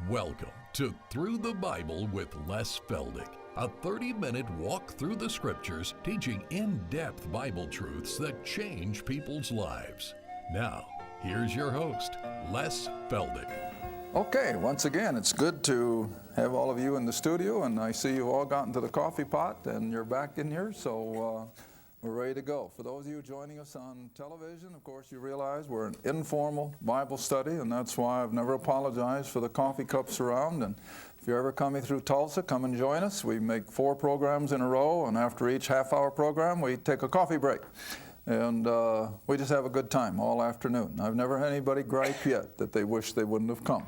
Welcome to Through the Bible with Les Feldick, a 30-minute walk through the Scriptures teaching in-depth Bible truths that change people's lives. Now, here's your host, Les Feldick. Okay, once again, it's good to have all of you in the studio, and I see you all got into the coffee pot and you're back in here, so we're ready to go. For those of you joining us on television, of course, you realize we're an informal Bible study, and that's why I've never apologized for the coffee cups around. And if you're ever coming through Tulsa, come and join us. We make 4 programs in a row, and after each half-hour program, we take a coffee break. And we just have a good time all afternoon. I've never had anybody gripe yet that they wish they wouldn't have come.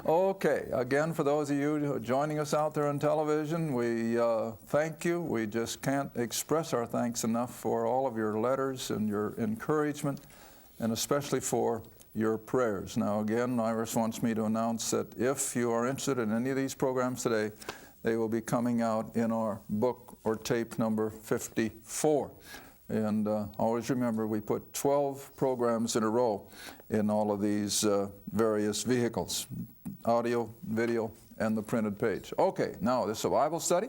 Okay, again, for those of you joining us out there on television, we thank you. We just can't express our thanks enough for all of your letters and your encouragement, and especially for your prayers. Now again, Iris wants me to announce that if you are interested in any of these programs today, they will be coming out in our book or tape number 54. And always remember, we put 12 programs in a row in all of these various vehicles, audio, video, and the printed page. Okay, now this is a Bible study,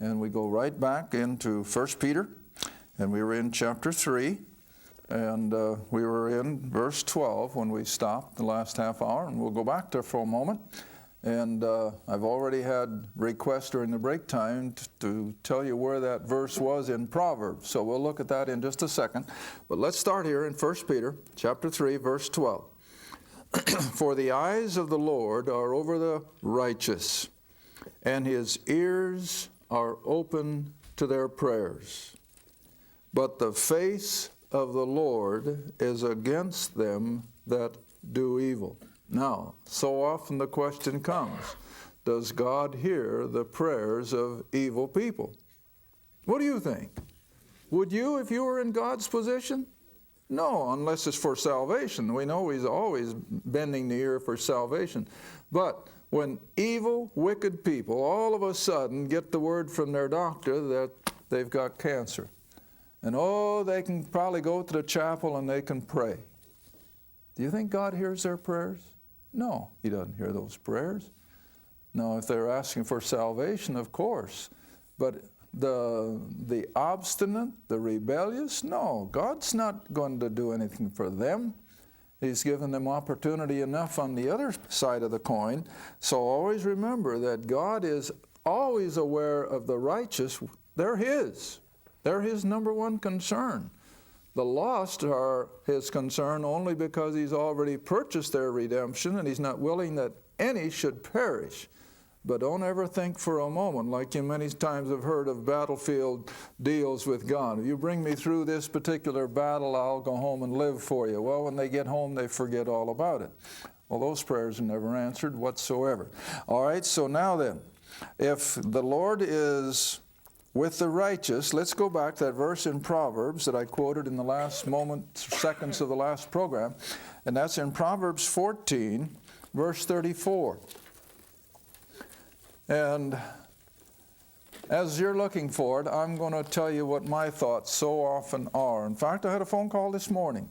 and we go right back into 1 Peter, and we were in chapter 3, and we were in verse 12 when we stopped the last half hour, and we'll go back there for a moment. And I've already had requests during the break time to tell you where that verse was in Proverbs. So we'll look at that in just a second. But let's start here in 1 Peter chapter 3, verse 12. For the eyes of the Lord are over the righteous, and his ears are open to their prayers. But the face of the Lord is against them that do evil. Now, so often the question comes, does God hear the prayers of evil people? What do you think? Would you if you were in God's position? No, unless it's for salvation. We know He's always bending the ear for salvation. But when evil, wicked people all of a sudden get the word from their doctor that they've got cancer, and they can probably go to the chapel and they can pray. Do you think God hears their prayers? No, He doesn't hear those prayers. Now, if they're asking for salvation, of course. But the obstinate, the rebellious, no, God's not going to do anything for them. He's given them opportunity enough on the other side of the coin. So always remember that God is always aware of the righteous. They're His. They're His number one concern. The lost are His concern only because He's already purchased their redemption, and He's not willing that any should perish. But don't ever think for a moment, like you many times have heard of battlefield deals with God. If you bring me through this particular battle, I'll go home and live for you. Well, when they get home, they forget all about it. Well, those prayers are never answered whatsoever. All right, so now then, if the Lord is with the righteous, let's go back to that verse in Proverbs that I quoted in the last seconds of the last program, and that's in Proverbs 14, verse 34. And as you're looking for it, I'm going to tell you what my thoughts so often are. In fact, I had a phone call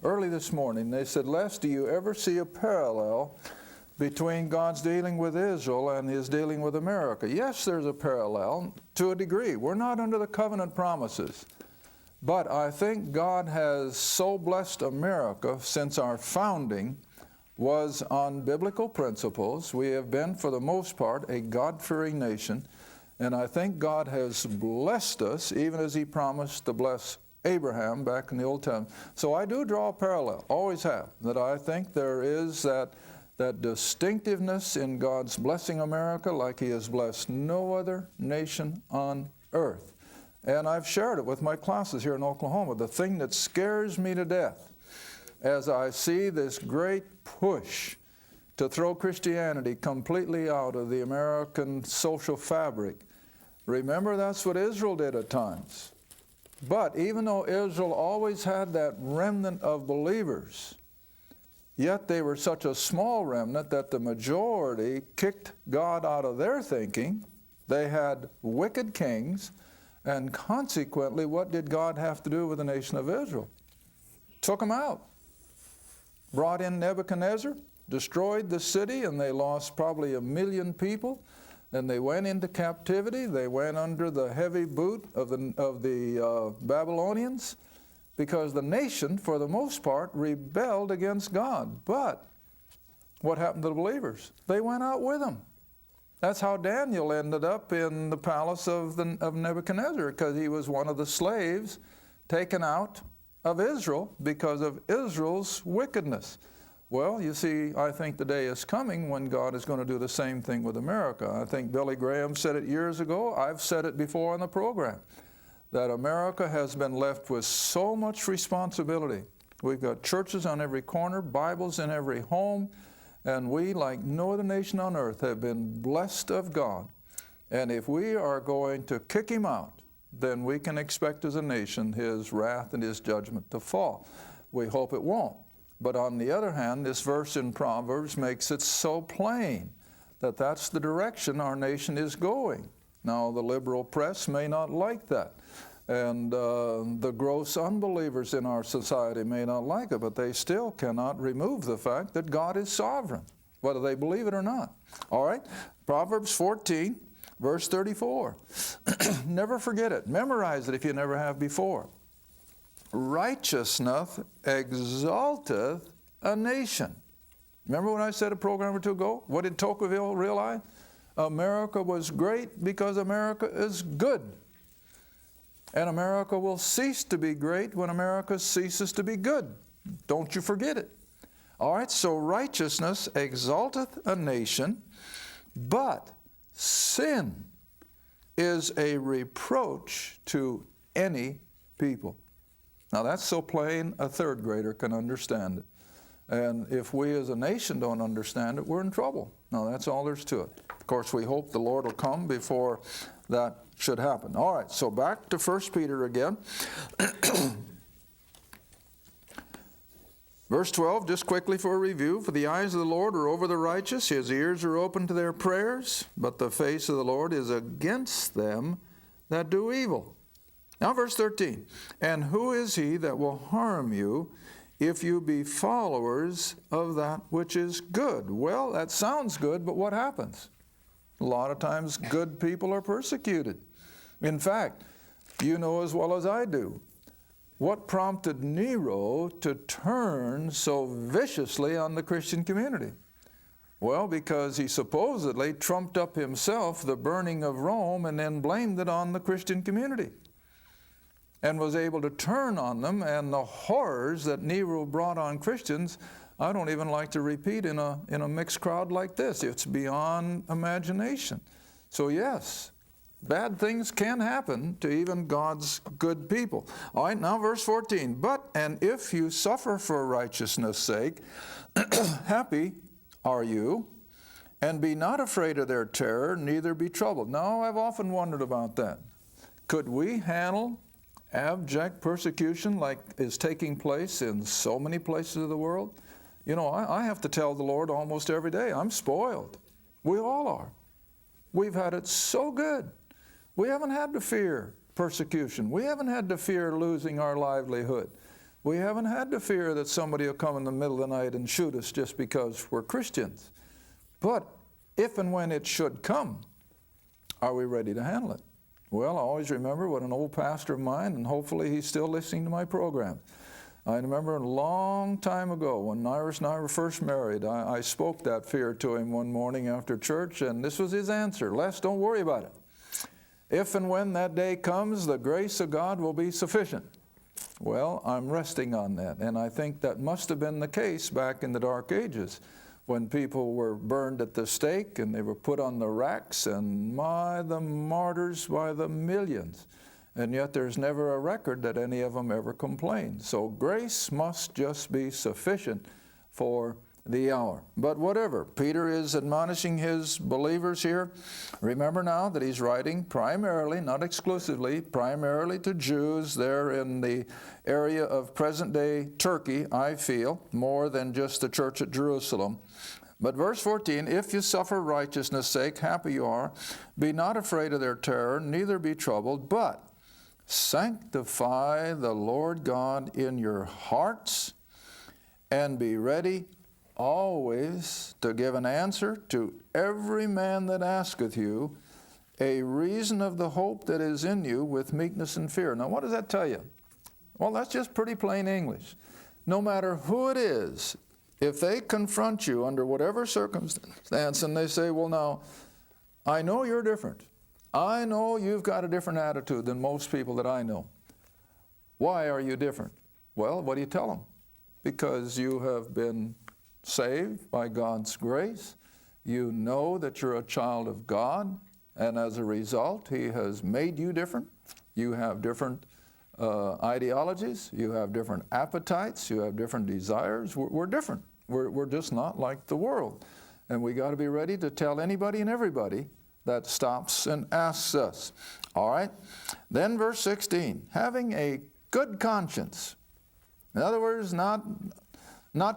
early this morning. They said, Les, do you ever see a parallel between God's dealing with Israel and His dealing with America? Yes, there's a parallel to a degree. We're not under the covenant promises. But I think God has so blessed America since our founding was on biblical principles. We have been, for the most part, a God-fearing nation. And I think God has blessed us, even as He promised to bless Abraham back in the Old Testament. So I do draw a parallel, always have, that I think there is that distinctiveness in God's blessing America like He has blessed no other nation on earth. And I've shared it with my classes here in Oklahoma. The thing that scares me to death as I see this great push to throw Christianity completely out of the American social fabric. Remember, that's what Israel did at times. But even though Israel always had that remnant of believers, yet they were such a small remnant that the majority kicked God out of their thinking. They had wicked kings, and consequently, what did God have to do with the nation of Israel? Took them out. Brought in Nebuchadnezzar, destroyed the city, and they lost probably 1 million people. And they went into captivity. They went under the heavy boot of the Babylonians, because the nation, for the most part, rebelled against God. But what happened to the believers? They went out with them. That's how Daniel ended up in the palace of Nebuchadnezzar, because he was one of the slaves taken out of Israel because of Israel's wickedness. Well, you see, I think the day is coming when God is going to do the same thing with America. I think Billy Graham said it years ago. I've said it before on the program, that America has been left with so much responsibility. We've got churches on every corner, Bibles in every home, and we, like no other nation on earth, have been blessed of God. And if we are going to kick him out, then we can expect as a nation his wrath and his judgment to fall. We hope it won't. But on the other hand, this verse in Proverbs makes it so plain that that's the direction our nation is going. Now, the liberal press may not like that, and the gross unbelievers in our society may not like it, but they still cannot remove the fact that God is sovereign, whether they believe it or not. All right, Proverbs 14, verse 34. Never forget it. Memorize it if you never have before. Righteousness exalteth a nation. Remember when I said a program or two ago? What did Tocqueville realize? America was great because America is good. And America will cease to be great when America ceases to be good. Don't you forget it. All right, so righteousness exalteth a nation, but sin is a reproach to any people. Now that's so plain a third grader can understand it. And if we as a nation don't understand it, we're in trouble. Now that's all there's to it. Of course, we hope the Lord will come before that should happen. All right, so back to 1 Peter again. Verse 12, just quickly for a review. For the eyes of the Lord are over the righteous, his ears are open to their prayers, but the face of the Lord is against them that do evil. Now verse 13, and who is he that will harm you if you be followers of that which is good? Well, that sounds good, but what happens? A lot of times good people are persecuted. In fact, you know as well as I do, what prompted Nero to turn so viciously on the Christian community? Well, because he supposedly trumped up himself the burning of Rome and then blamed it on the Christian community, and was able to turn on them, and the horrors that Nero brought on Christians, I don't even like to repeat in a mixed crowd like this. It's beyond imagination. So yes, bad things can happen to even God's good people. All right, now verse 14. But, and if you suffer for righteousness' sake, happy are you, and be not afraid of their terror, neither be troubled. Now, I've often wondered about that. Could we handle abject persecution like is taking place in so many places of the world? You know, I have to tell the Lord almost every day, I'm spoiled. We all are. We've had it so good. We haven't had to fear persecution. We haven't had to fear losing our livelihood. We haven't had to fear that somebody will come in the middle of the night and shoot us just because we're Christians. But if and when it should come, are we ready to handle it? Well, I always remember what an old pastor of mine, and hopefully he's still listening to my program. I remember a long time ago when Iris and I were first married, I spoke that fear to him one morning after church, and this was his answer: Les, don't worry about it. If and when that day comes, the grace of God will be sufficient. Well, I'm resting on that, and I think that must have been the case back in the Dark Ages, when people were burned at the stake and they were put on the racks, and the martyrs by the millions. And yet there's never a record that any of them ever complained. So grace must just be sufficient for the hour. But whatever, Peter is admonishing his believers here. Remember now that he's writing primarily, not exclusively, primarily to Jews there in the area of present-day Turkey, I feel, more than just the church at Jerusalem. But verse 14, if you suffer righteousness' sake, happy you are. Be not afraid of their terror, neither be troubled, but sanctify the Lord God in your hearts, and be ready always to give an answer to every man that asketh you a reason of the hope that is in you with meekness and fear. Now, what does that tell you? Well, that's just pretty plain English. No matter who it is, if they confront you under whatever circumstance and they say, well, now, I know you're different. I know you've got a different attitude than most people that I know. Why are you different? Well, what do you tell them? Because you have been saved by God's grace. You know that you're a child of God, and as a result, He has made you different. You have different ideologies. You have different appetites. You have different desires. We're different. We're just not like the world. And we got to be ready to tell anybody and everybody that stops and asks us. All right? Then verse 16, having a good conscience. In other words, not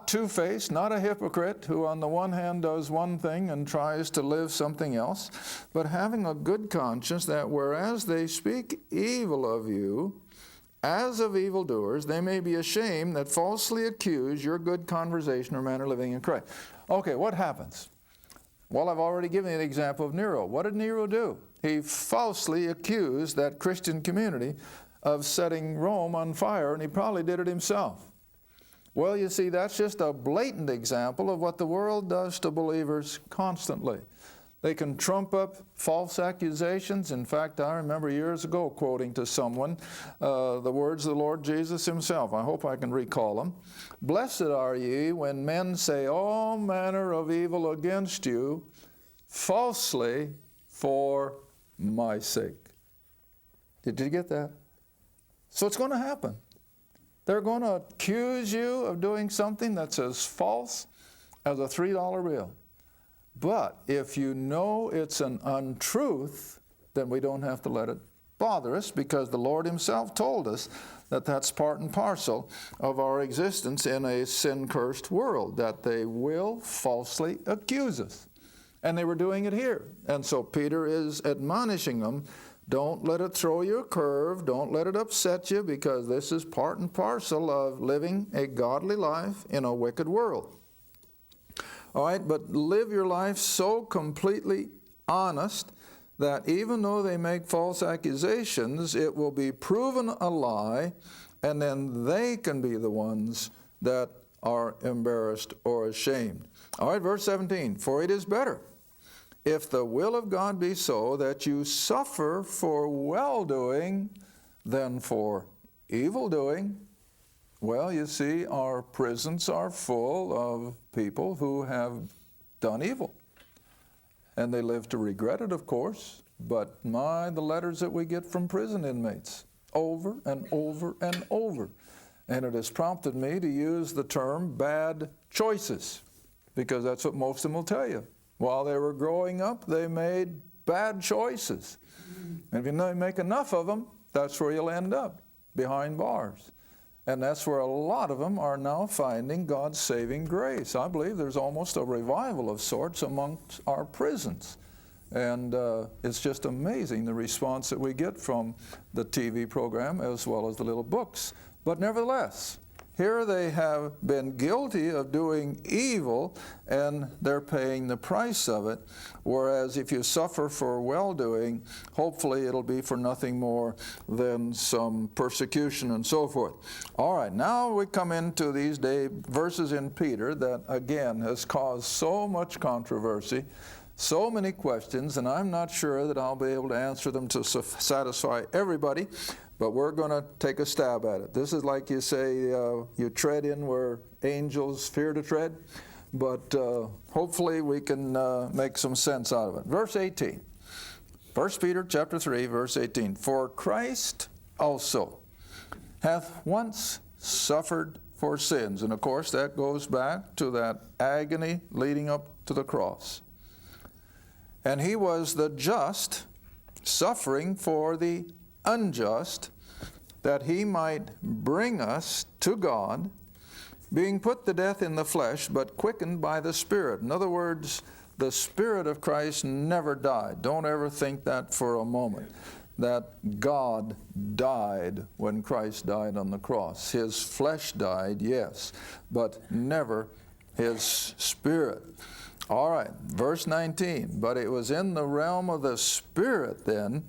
two-faced, not a hypocrite who on the one hand does one thing and tries to live something else, but having a good conscience, that whereas they speak evil of you, as of evildoers, they may be ashamed that falsely accuse your good conversation or manner of living in Christ. Okay, what happens? Well, I've already given you the example of Nero. What did Nero do? He falsely accused that Christian community of setting Rome on fire, and he probably did it himself. Well, you see, that's just a blatant example of what the world does to believers constantly. They can trump up false accusations. In fact, I remember years ago quoting to someone the words of the Lord Jesus Himself. I hope I can recall them. Blessed are ye when men say all manner of evil against you falsely for my sake. Did you get that? So it's going to happen. They're going to accuse you of doing something that's as false as a $3 bill. But if you know it's an untruth, then we don't have to let it bother us, because the Lord Himself told us that that's part and parcel of our existence in a sin-cursed world, that they will falsely accuse us. And they were doing it here. And so Peter is admonishing them, don't let it throw you a curve, don't let it upset you, because this is part and parcel of living a godly life in a wicked world. All right, but live your life so completely honest that even though they make false accusations, it will be proven a lie, and then they can be the ones that are embarrassed or ashamed. All right, verse 17, for it is better, if the will of God be so, that you suffer for well-doing than for evil-doing. Well, you see, our prisons are full of people who have done evil. And they live to regret it, of course. But the letters that we get from prison inmates, over and over and over. And it has prompted me to use the term bad choices, because that's what most of them will tell you. While they were growing up, they made bad choices. And if you make enough of them, that's where you'll end up, behind bars. And that's where a lot of them are now finding God's saving grace. I believe there's almost a revival of sorts amongst our prisons. And it's just amazing the response that we get from the TV program as well as the little books. But nevertheless, here they have been guilty of doing evil, and they're paying the price of it. Whereas if you suffer for well-doing, hopefully it'll be for nothing more than some persecution and so forth. All right, now we come into these verses in Peter that, again, has caused so much controversy, so many questions, and I'm not sure that I'll be able to answer them to satisfy everybody. But we're going to take a stab at it. This is like you say, you tread in where angels fear to tread. But hopefully we can make some sense out of it. Verse 18. 1 Peter chapter 3, verse 18. For Christ also hath once suffered for sins. And of course that goes back to that agony leading up to the cross. And He was the just, suffering for the unjust, that He might bring us to God, being put to death in the flesh, but quickened by the Spirit. In other words, the Spirit of Christ never died. Don't ever think that for a moment, that God died when Christ died on the cross. His flesh died, yes, but never His Spirit. All right, verse 19. But it was in the realm of the Spirit then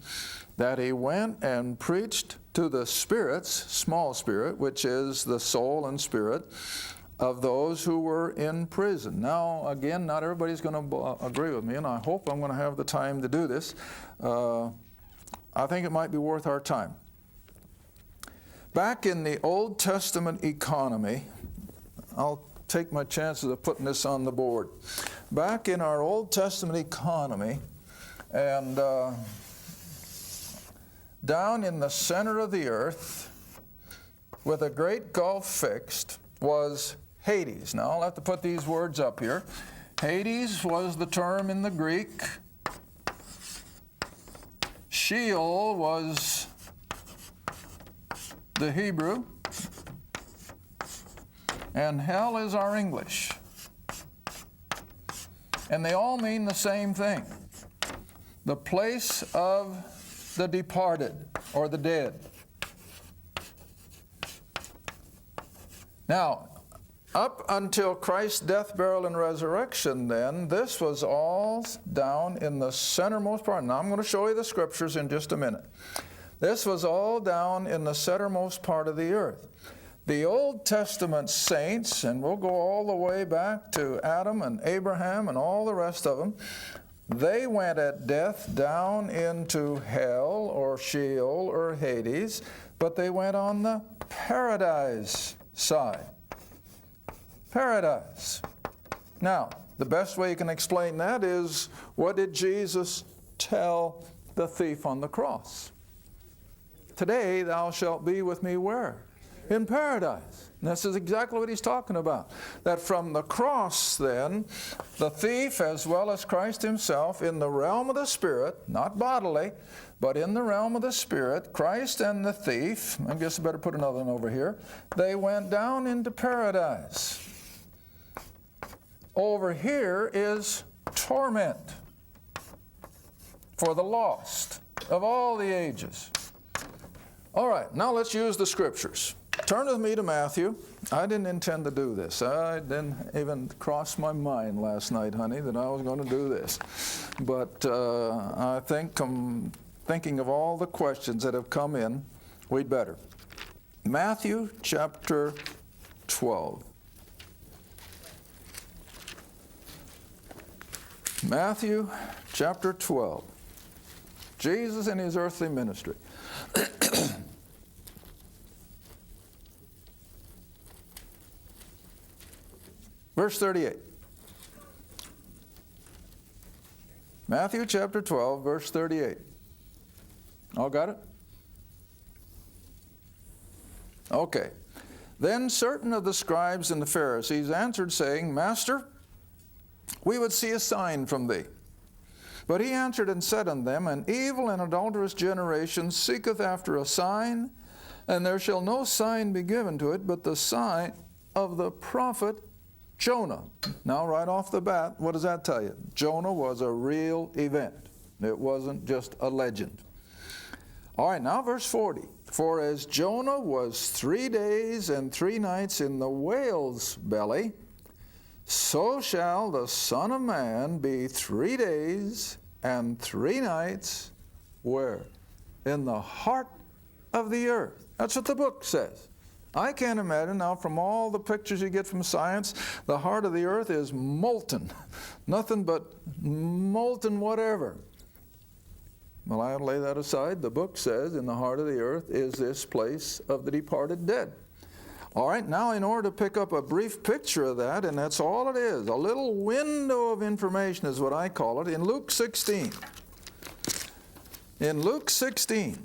that he went and preached to the spirits, small spirit, which is the soul and spirit, of those who were in prison. Now, again, not everybody's going to agree with me, and I hope I'm going to have the time to do this. I think it might be worth our time. Back in the Old Testament economy, I'll take my chances of putting this on the board. Back in our Old Testament economy, and down in the center of the earth, with a great gulf fixed, was Hades. Now, I'll have to put these words up here. Hades was the term in the Greek. Sheol was the Hebrew. And hell is our English. And they all mean the same thing. The place of the departed or the dead. Now, up until Christ's death, burial, and resurrection, then, this was all down in the centermost part. Now, I'm going to show you the scriptures in just a minute. This was all down in the centermost part of the earth. The Old Testament saints, and we'll go all the way back to Adam and Abraham and all the rest of them, they went at death down into hell or Sheol or Hades, but they went on the paradise side. Paradise. Now, the best way you can explain that is, what did Jesus tell the thief on the cross? Today thou shalt be with me where? In paradise. And this is exactly what he's talking about. That from the cross, then, the thief as well as Christ himself, in the realm of the Spirit, not bodily, but in the realm of the Spirit, Christ and the thief, I guess I better put another one over here, they went down into paradise. Over here is torment for the lost of all the ages. All right, now let's use the scriptures. Turn with me to Matthew. I didn't intend to do this. I didn't even cross my mind last night, honey, that I was going to do this. But I think, thinking of all the questions that have come in, we'd better. Matthew chapter 12. Matthew chapter 12. Jesus in his earthly ministry. Verse 38. Matthew chapter 12, verse 38. All got it? Okay. Then certain of the scribes and the Pharisees answered, saying, Master, we would see a sign from thee. But he answered and said unto them, An evil and adulterous generation seeketh after a sign, and there shall no sign be given to it, but the sign of the prophet Jonah. Now, right off the bat, what does that tell you? Jonah was a real event. It wasn't just a legend. All right, now verse 40. For as Jonah was 3 days and 3 nights in the whale's belly, so shall the Son of Man be 3 days and 3 nights, where? In the heart of the earth. That's what the book says. I can't imagine now, from all the pictures you get from science, the heart of the earth is molten. Nothing but molten whatever. Well, I'll lay that aside. The book says in the heart of the earth is this place of the departed dead. All right, now in order to pick up a brief picture of that, and that's all it is, a little window of information is what I call it, in Luke 16. In Luke 16,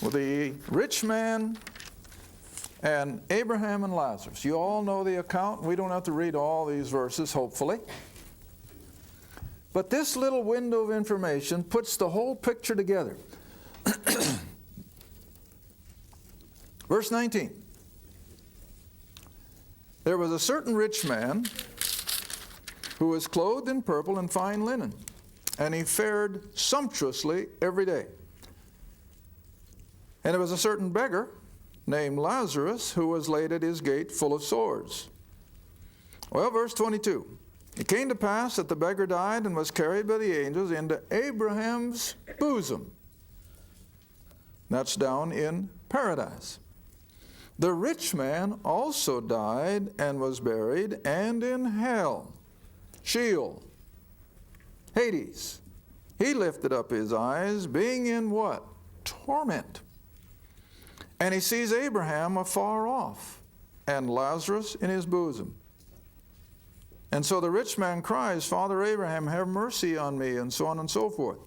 with the rich man and Abraham and Lazarus. You all know the account. We don't have to read all these verses, hopefully. But this little window of information puts the whole picture together. Verse 19. There was a certain rich man who was clothed in purple and fine linen, and he fared sumptuously every day. And there was a certain beggar named Lazarus, who was laid at his gate full of sores. Well, verse 22. It came to pass that the beggar died and was carried by the angels into Abraham's bosom. That's down in paradise. The rich man also died and was buried, and in hell, Sheol, Hades, he lifted up his eyes, being in what? Torment. And he sees Abraham afar off, and Lazarus in his bosom. And so the rich man cries, Father Abraham, have mercy on me, and so on and so forth.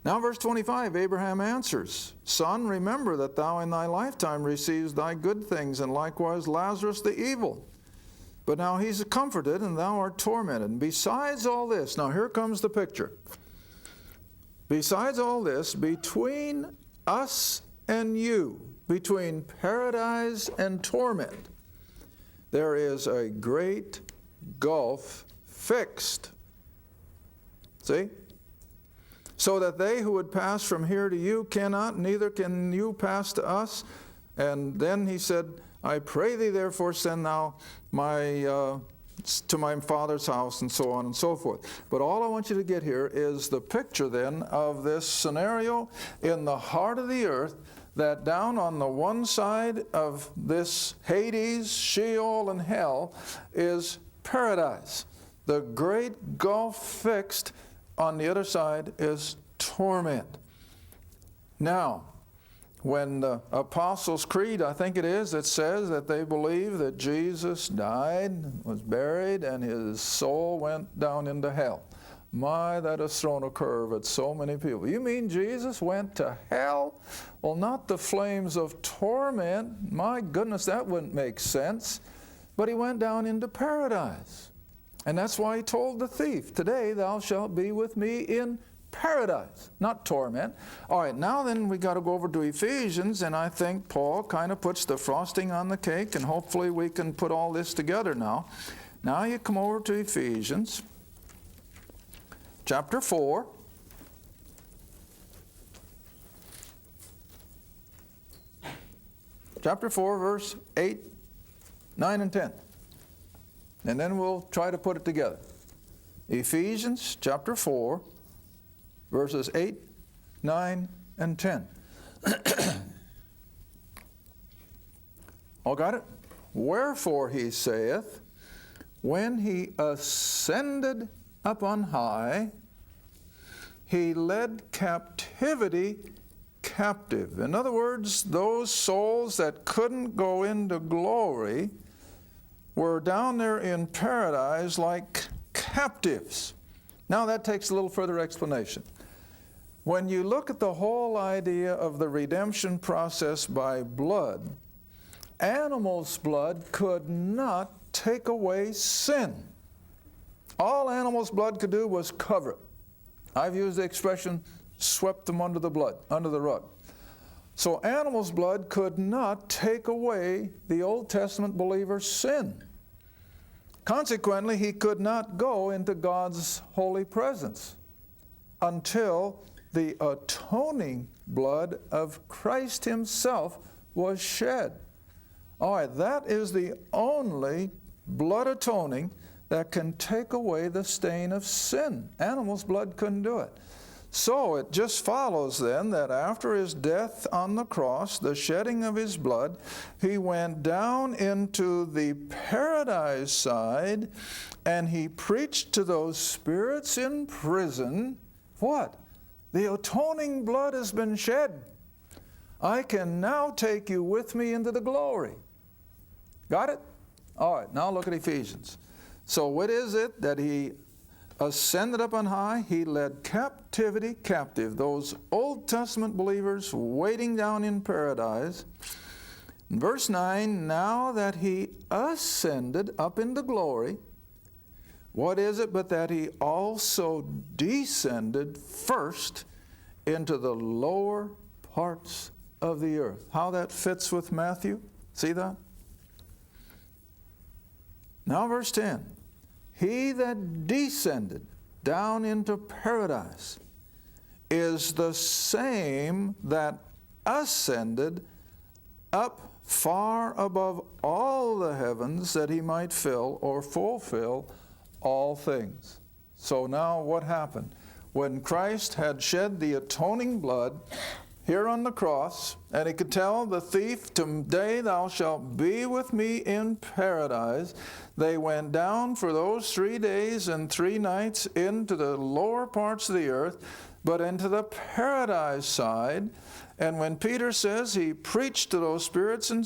Now verse 25, Abraham answers, Son, remember that thou in thy lifetime receivest thy good things, and likewise Lazarus the evil. But now he's comforted, and thou art tormented. And besides all this, now here comes the picture. Besides all this, between us and you, between paradise and torment, there is a great gulf fixed. See? So that they who would pass from here to you cannot, neither can you pass to us. And then he said, I pray thee therefore send thou to my father's house, and so on and so forth. But all I want you to get here is the picture then of this scenario in the heart of the earth, that down on the one side of this Hades, Sheol, and hell is paradise. The great gulf fixed on the other side is torment. Now, when the Apostles' Creed, I think it is, it says that they believe that Jesus died, was buried, and his soul went down into hell. My, that has thrown a curve at so many people. You mean Jesus went to hell? Well, not the flames of torment. My goodness, that wouldn't make sense. But he went down into paradise. And that's why he told the thief, today thou shalt be with me in paradise, not torment. All right, now then we got to go over to Ephesians, and I think Paul kind of puts the frosting on the cake, and hopefully we can put all this together now. Now you come over to Ephesians chapter 4. Chapter 4, verse 8, 9, and 10. And then we'll try to put it together. Ephesians chapter 4, verses 8, 9, and 10. All got it? Wherefore he saith, when he ascended up on high, he led captivity captive. In other words, those souls that couldn't go into glory were down there in paradise like captives. Now that takes a little further explanation. When you look at the whole idea of the redemption process by blood, animals' blood could not take away sin. All animals' blood could do was cover it. I've used the expression, swept them under the rug. So animals' blood could not take away the Old Testament believer's sin. Consequently, he could not go into God's holy presence until the atoning blood of Christ himself was shed. All right, that is the only blood atoning that can take away the stain of sin. Animals' blood couldn't do it. So it just follows then that after his death on the cross, the shedding of his blood, he went down into the paradise side and he preached to those spirits in prison, what? The atoning blood has been shed. I can now take you with me into the glory. Got it? All right, now look at Ephesians. So what is it that he ascended up on high? He led captivity captive. Those Old Testament believers waiting down in paradise. In verse 9, now that he ascended up into glory, what is it but that he also descended first into the lower parts of the earth? How that fits with Matthew? See that? Now verse 10. He that descended down into paradise is the same that ascended up far above all the heavens, that he might fill or fulfill all things. So now what happened? When Christ had shed the atoning blood here on the cross, and he could tell the thief, today thou shalt be with me in paradise, they went down for those 3 days and 3 nights into the lower parts of the earth, but into the paradise side. And when Peter says he preached to those spirits in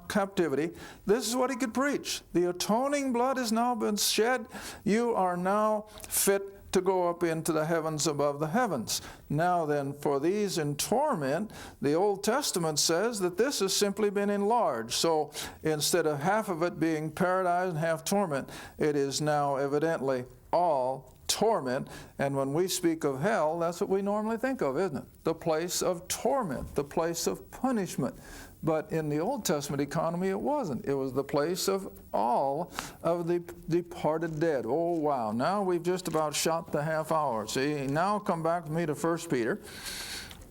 captivity, this is what he could preach. The atoning blood has now been shed. You are now fit to go up into the heavens above the heavens. Now then, for these in torment, the Old Testament says that this has simply been enlarged. So instead of half of it being paradise and half torment, it is now evidently all torment. And when we speak of hell, that's what we normally think of, isn't it? The place of torment, the place of punishment. But in the Old Testament economy, it wasn't. It was the place of all of the departed dead. Oh, wow. Now we've just about shot the half hour. See, now come back with me to 1 Peter.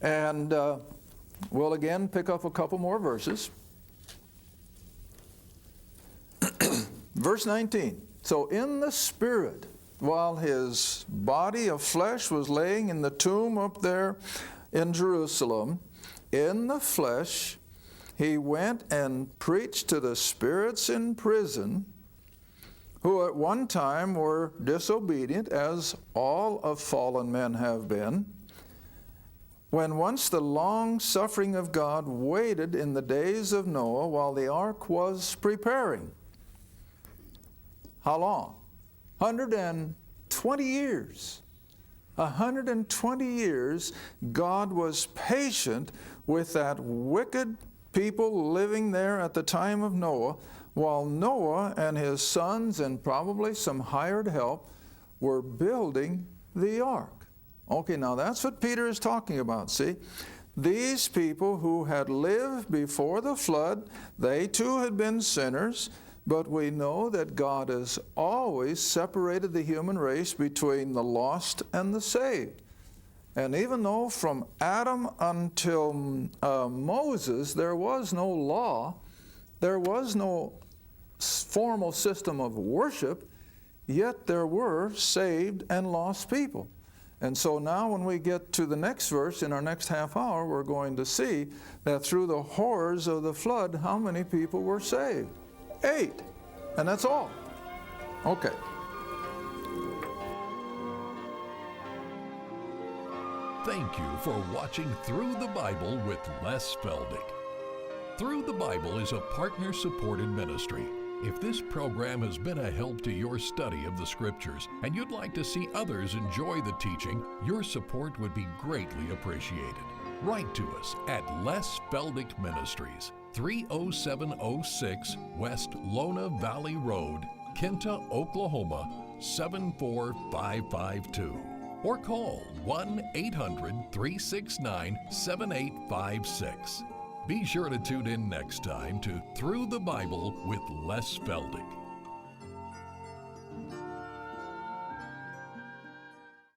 And we'll again pick up a couple more verses. Verse 19. So in the Spirit, while his body of flesh was laying in the tomb up there in Jerusalem, in the flesh, he went and preached to the spirits in prison, who at one time were disobedient, as all of fallen men have been, when once the long suffering of God waited in the days of Noah while the ark was preparing. How long? 120 years. 120 years God was patient with that wicked people living there at the time of Noah, while Noah and his sons and probably some hired help were building the ark. Okay, now that's what Peter is talking about, see? These people who had lived before the flood, they too had been sinners, but we know that God has always separated the human race between the lost and the saved. And even though from Adam until Moses there was no law, there was no formal system of worship, yet there were saved and lost people. And so now when we get to the next verse in our next half hour, we're going to see that through the horrors of the flood, how many people were saved? 8. And that's all. Okay. Thank you for watching Through the Bible with Les Feldick. Through the Bible is a partner-supported ministry. If this program has been a help to your study of the Scriptures and you'd like to see others enjoy the teaching, your support would be greatly appreciated. Write to us at Les Feldick Ministries, 30706 West Lona Valley Road, Kinta, Oklahoma, 74552. Or call 1-800-369-7856. Be sure to tune in next time to Through the Bible with Les Feldick.